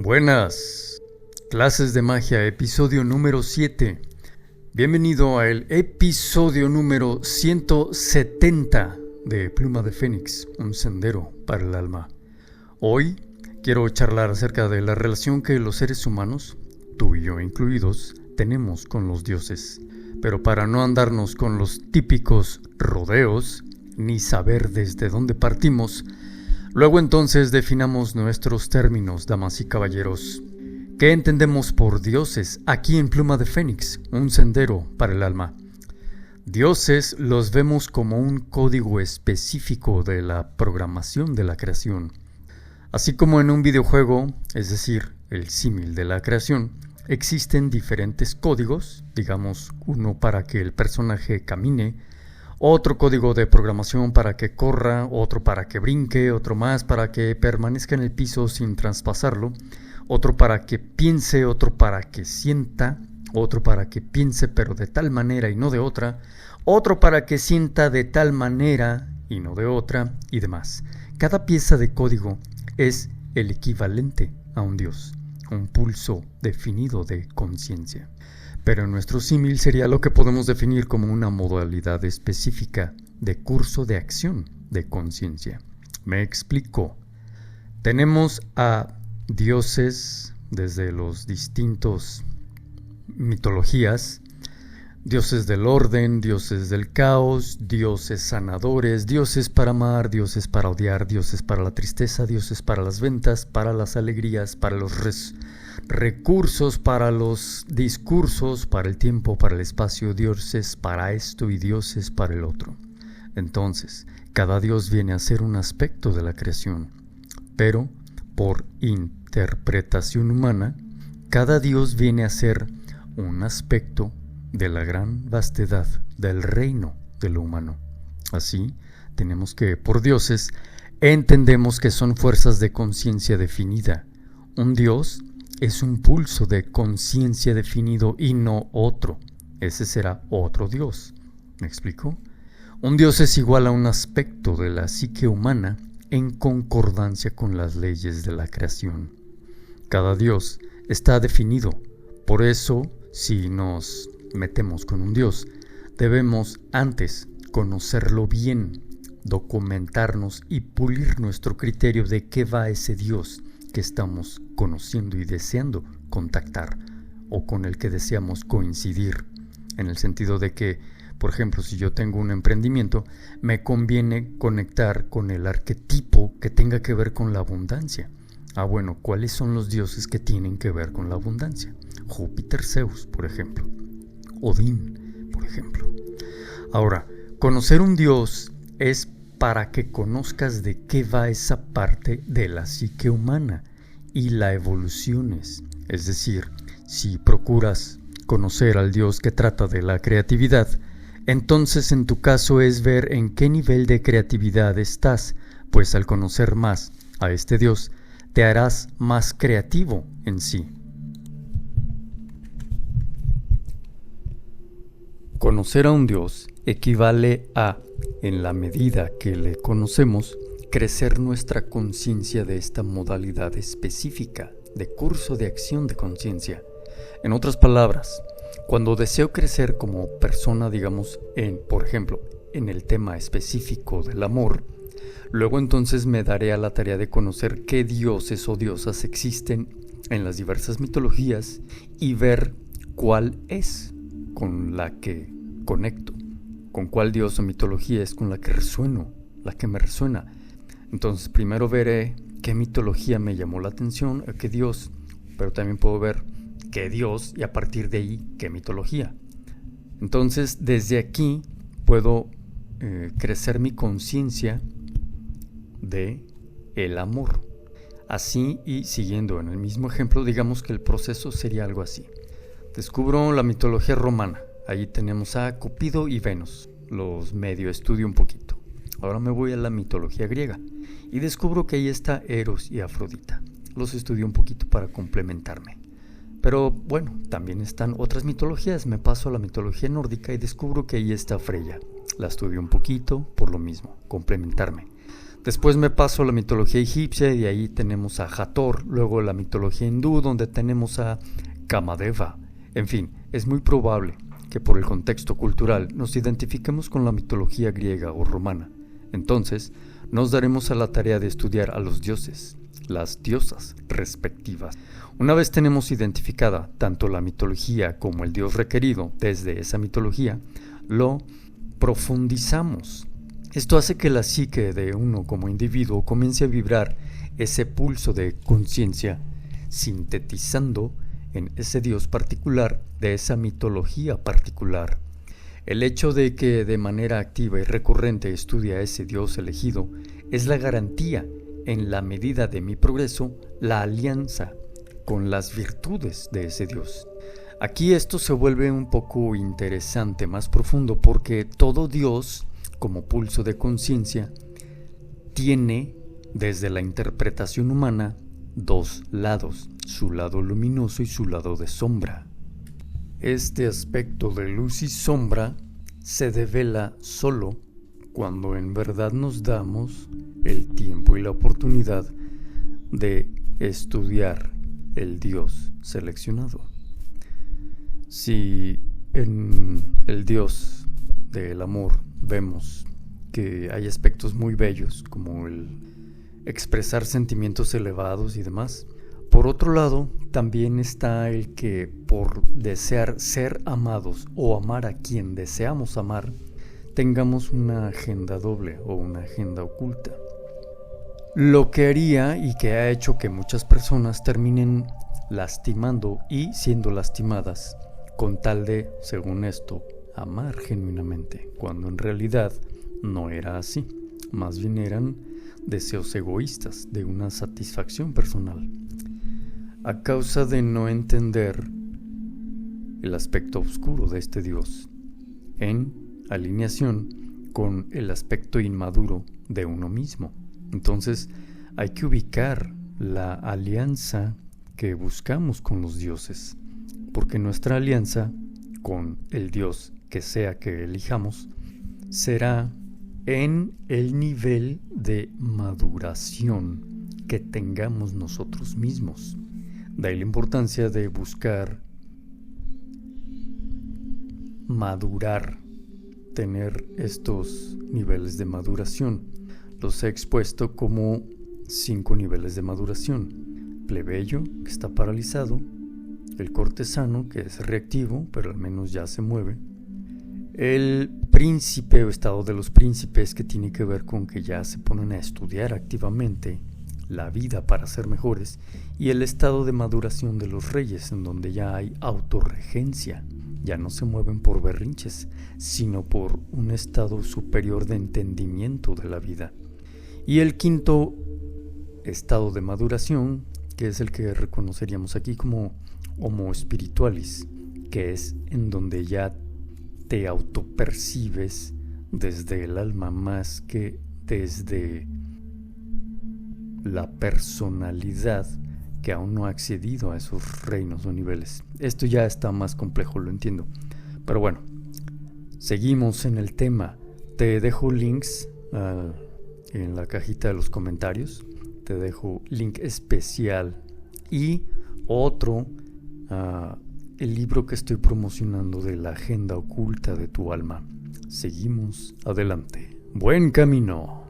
Buenas, clases de magia, episodio número 7. Bienvenido al episodio número 170 de Pluma de Fénix, un sendero para el alma. Hoy quiero charlar acerca de la relación que los seres humanos, tú y yo incluidos, tenemos con los dioses. Pero para no andarnos con los típicos rodeos, ni saber desde dónde partimos, luego entonces definamos nuestros términos, damas y caballeros. ¿Qué entendemos por dioses aquí en Pluma de Fénix, un sendero para el alma? Dioses los vemos como un código específico de la programación de la creación. Así como en un videojuego, es decir, el símil de la creación, existen diferentes códigos, digamos uno para que el personaje camine, otro código de programación para que corra, otro para que brinque, otro más para que permanezca en el piso sin traspasarlo, otro para que piense, otro para que sienta, otro para que piense pero de tal manera y no de otra, otro para que sienta de tal manera y no de otra, y demás. Cada pieza de código es el equivalente a un dios, un pulso definido de conciencia. Pero en nuestro símil sería lo que podemos definir como una modalidad específica de curso de acción de conciencia. Me explico. Tenemos a dioses desde los distintos mitologías, dioses del orden, dioses del caos, dioses sanadores, dioses para amar, dioses para odiar, dioses para la tristeza, dioses para las ventas, para las alegrías, para los recursos, para los discursos, para el tiempo, para el espacio, dioses para esto y dioses para el otro. Entonces, cada dios viene a ser un aspecto de la creación, pero por interpretación humana, cada dios viene a ser un aspecto de la gran vastedad del reino de lo humano. Así, tenemos que, por dioses, entendemos que son fuerzas de conciencia definida. Un dios es un pulso de conciencia definido y no otro. Ese será otro dios. ¿Me explico? Un dios es igual a un aspecto de la psique humana en concordancia con las leyes de la creación. Cada dios está definido. Por eso, si nos metemos con un dios, debemos antes conocerlo bien, documentarnos y pulir nuestro criterio de qué va ese dios que estamos conociendo y deseando contactar o con el que deseamos coincidir, en el sentido de que, por ejemplo, si yo tengo un emprendimiento, me conviene conectar con el arquetipo que tenga que ver con la abundancia. Bueno, ¿cuáles son los dioses que tienen que ver con la abundancia? Júpiter, Zeus, por ejemplo. Odín, por ejemplo. Ahora, conocer un dios es para que conozcas de qué va esa parte de la psique humana y la evoluciones. Es decir, si procuras conocer al dios que trata de la creatividad, entonces en tu caso es ver en qué nivel de creatividad estás, pues al conocer más a este dios, te harás más creativo en sí. Conocer a un dios equivale a, en la medida que le conocemos, crecer nuestra conciencia de esta modalidad específica de curso de acción de conciencia. En otras palabras, cuando deseo crecer como persona, digamos, por ejemplo, en el tema específico del amor, luego entonces me daré a la tarea de conocer qué dioses o diosas existen en las diversas mitologías y ver cuál es con la que conecto, con cuál dios o mitología es con la que resueno, la que me resuena. Entonces primero veré qué mitología me llamó la atención, qué dios, pero también puedo ver qué dios y a partir de ahí qué mitología. Entonces desde aquí puedo crecer mi conciencia de el amor. Así, y siguiendo en el mismo ejemplo, digamos que el proceso sería algo así. Descubro la mitología romana. Allí tenemos a Cupido y Venus. Los medio estudio un poquito. Ahora me voy a la mitología griega y descubro que ahí está Eros y Afrodita. Los estudio un poquito para complementarme. Pero bueno, también están otras mitologías. Me paso a la mitología nórdica y descubro que ahí está Freya. La estudio un poquito por lo mismo, complementarme. Después me paso a la mitología egipcia y de ahí tenemos a Hathor, luego la mitología hindú donde tenemos a Kamadeva. En fin, es muy probable que por el contexto cultural nos identifiquemos con la mitología griega o romana. Entonces, nos daremos a la tarea de estudiar a los dioses, las diosas respectivas. Una vez tenemos identificada tanto la mitología como el dios requerido desde esa mitología, lo profundizamos. Esto hace que la psique de uno como individuo comience a vibrar ese pulso de conciencia, sintetizando en ese dios particular de esa mitología particular. El hecho de que de manera activa y recurrente estudie a ese dios elegido es la garantía, en la medida de mi progreso, la alianza con las virtudes de ese dios. Aquí esto se vuelve un poco interesante, más profundo, porque todo dios, como pulso de conciencia, tiene, desde la interpretación humana, dos lados, su lado luminoso y su lado de sombra. Este aspecto de luz y sombra se devela solo cuando en verdad nos damos el tiempo y la oportunidad de estudiar el Dios seleccionado. Si en el Dios del amor vemos que hay aspectos muy bellos como el expresar sentimientos elevados y demás, por otro lado también está el que por desear ser amados o amar a quien deseamos amar, tengamos una agenda doble o una agenda oculta. Lo que haría y que ha hecho que muchas personas terminen lastimando y siendo lastimadas con tal de, según esto, amar genuinamente, cuando en realidad no era así. Más bien eran deseos egoístas de una satisfacción personal. A causa de no entender el aspecto oscuro de este Dios, en alineación con el aspecto inmaduro de uno mismo. Entonces hay que ubicar la alianza que buscamos con los dioses, porque nuestra alianza con el Dios que sea que elijamos será en el nivel de maduración que tengamos nosotros mismos. De ahí la importancia de buscar madurar, tener estos niveles de maduración. Los he expuesto como 5 niveles de maduración: plebeyo, que está paralizado; el cortesano, que es reactivo, pero al menos ya se mueve; el príncipe o estado de los príncipes, que tiene que ver con que ya se ponen a estudiar activamente la vida para ser mejores; y el estado de maduración de los reyes, en donde ya hay autorregencia, ya no se mueven por berrinches, sino por un estado superior de entendimiento de la vida. Y el quinto estado de maduración, que es el que reconoceríamos aquí como Homo Spiritualis, que es en donde ya te autopercibes desde el alma más que desde la personalidad que aún no ha accedido a esos reinos o niveles. Esto ya está más complejo, lo entiendo. Pero bueno, seguimos en el tema. Te dejo links en la cajita de los comentarios. Te dejo link especial y otro, el libro que estoy promocionando de la agenda oculta de tu alma. Seguimos adelante. Buen camino.